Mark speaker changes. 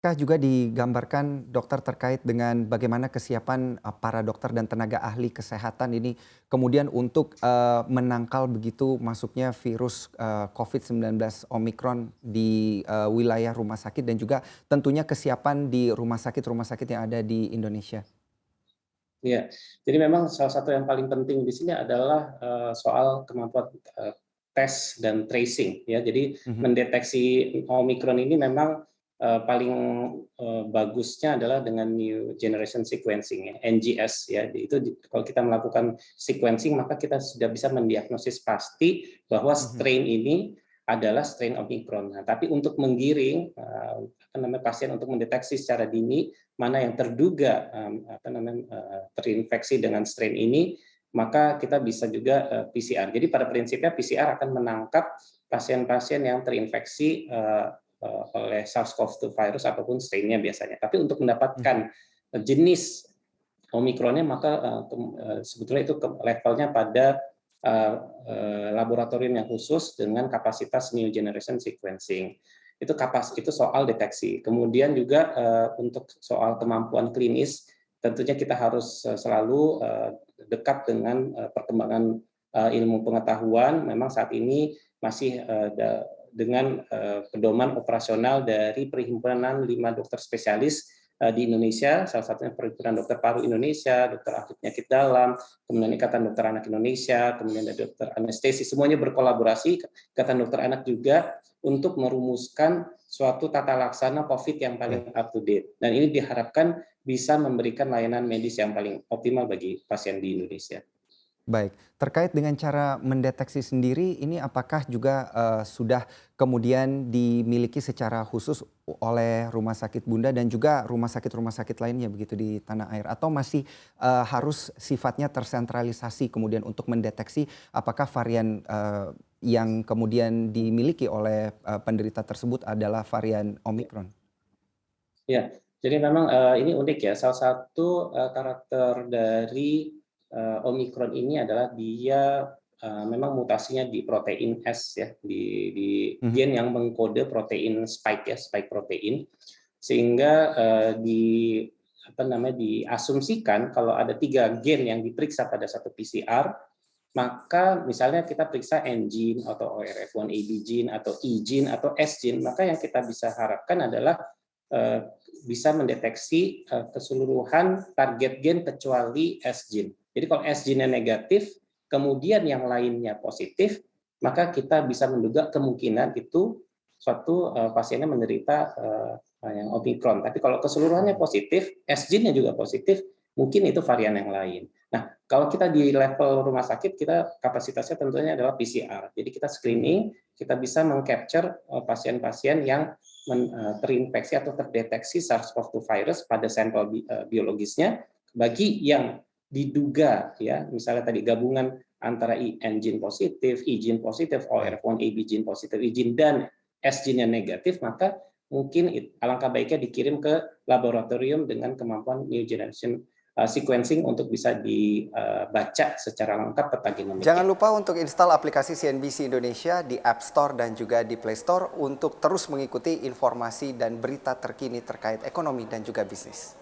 Speaker 1: Kah juga digambarkan dokter terkait dengan bagaimana kesiapan para dokter dan tenaga ahli kesehatan ini kemudian untuk menangkal begitu masuknya virus COVID-19 Omikron di wilayah rumah sakit dan juga tentunya kesiapan di rumah sakit yang ada di Indonesia.
Speaker 2: Iya, jadi memang salah satu yang paling penting di sini adalah soal kemampuan tes dan tracing ya. Jadi
Speaker 1: Mhm.
Speaker 2: mendeteksi Omicron ini memang paling bagusnya adalah dengan New Generation Sequencing ya, NGS ya. Kalau kita melakukan sequencing maka kita sudah bisa mendiagnosis pasti bahwa
Speaker 1: Mhm.
Speaker 2: strain ini adalah strain Omicron. Nah, tapi untuk menggiring pasien untuk mendeteksi secara dini mana yang terduga terinfeksi dengan strain ini, maka kita bisa juga PCR. Jadi pada prinsipnya PCR akan menangkap pasien-pasien yang terinfeksi oleh SARS-CoV-2 virus ataupun strain-nya biasanya. Tapi untuk
Speaker 1: Mhm.
Speaker 2: mendapatkan jenis Omikronnya maka sebetulnya itu levelnya pada laboratorium yang khusus dengan kapasitas New Generation Sequencing. Itu soal deteksi. Kemudian juga untuk soal kemampuan klinis, tentunya kita harus selalu dekat dengan perkembangan ilmu pengetahuan. Memang saat ini masih dengan pedoman operasional dari Perhimpunan 5 Dokter Spesialis di Indonesia, salah satunya Perhimpunan Dokter Paru Indonesia, Dokter Ahli Penyakit Dalam, kemudian Ikatan Dokter Anak Indonesia, kemudian ada Dokter Anestesi, semuanya berkolaborasi, Ikatan Dokter Anak juga untuk merumuskan suatu tata laksana COVID yang
Speaker 1: Baik.
Speaker 2: paling up to date. Dan ini diharapkan bisa memberikan layanan medis yang paling optimal bagi pasien di Indonesia.
Speaker 1: Baik, terkait dengan cara mendeteksi sendiri ini apakah juga, sudah kemudian dimiliki secara khusus oleh Rumah Sakit Bunda dan juga rumah sakit lainnya begitu di tanah air? Atau masih, harus sifatnya tersentralisasi kemudian untuk mendeteksi apakah varian, yang kemudian dimiliki oleh, penderita tersebut adalah varian Omikron?
Speaker 2: Ya, jadi memang ini unik ya. Salah satu karakter dari Omikron ini adalah dia memang mutasinya di protein S ya, di
Speaker 1: Mhm.
Speaker 2: gen yang mengkode protein spike ya, spike protein, sehingga di apa namanya diasumsikan kalau ada 3 gen yang diperiksa pada satu PCR, maka misalnya kita periksa N gene atau ORF1ab gene atau E gene atau S gene, maka yang kita bisa harapkan adalah eh, bisa mendeteksi keseluruhan target gen kecuali S gene. Jadi kalau S gene-nya negatif, kemudian yang lainnya positif, maka kita bisa menduga kemungkinan itu suatu pasiennya menderita yang Omicron. Tapi kalau keseluruhannya
Speaker 1: Mhm.
Speaker 2: positif, S gene-nya juga positif, mungkin itu varian yang lain. Nah, kalau kita di level rumah sakit, kita kapasitasnya tentunya adalah PCR. Jadi kita
Speaker 1: Mhm.
Speaker 2: screening, kita bisa meng-capture pasien-pasien yang terinfeksi atau terdeteksi SARS-CoV-2 virus pada sampel biologisnya. Bagi yang diduga ya, misalnya tadi gabungan antara N gene positif, E gene positif,
Speaker 1: Baik.
Speaker 2: ORF1ab gene positif, E gene dan S gene yang negatif, maka mungkin alangkah baiknya dikirim ke laboratorium dengan kemampuan New Generation Sequencing untuk bisa dibaca secara lengkap peta
Speaker 1: Jangan
Speaker 2: genomiknya.
Speaker 1: lupa untuk install aplikasi CNBC Indonesia di App Store dan juga di Play Store untuk terus mengikuti informasi dan berita terkini terkait ekonomi dan juga bisnis.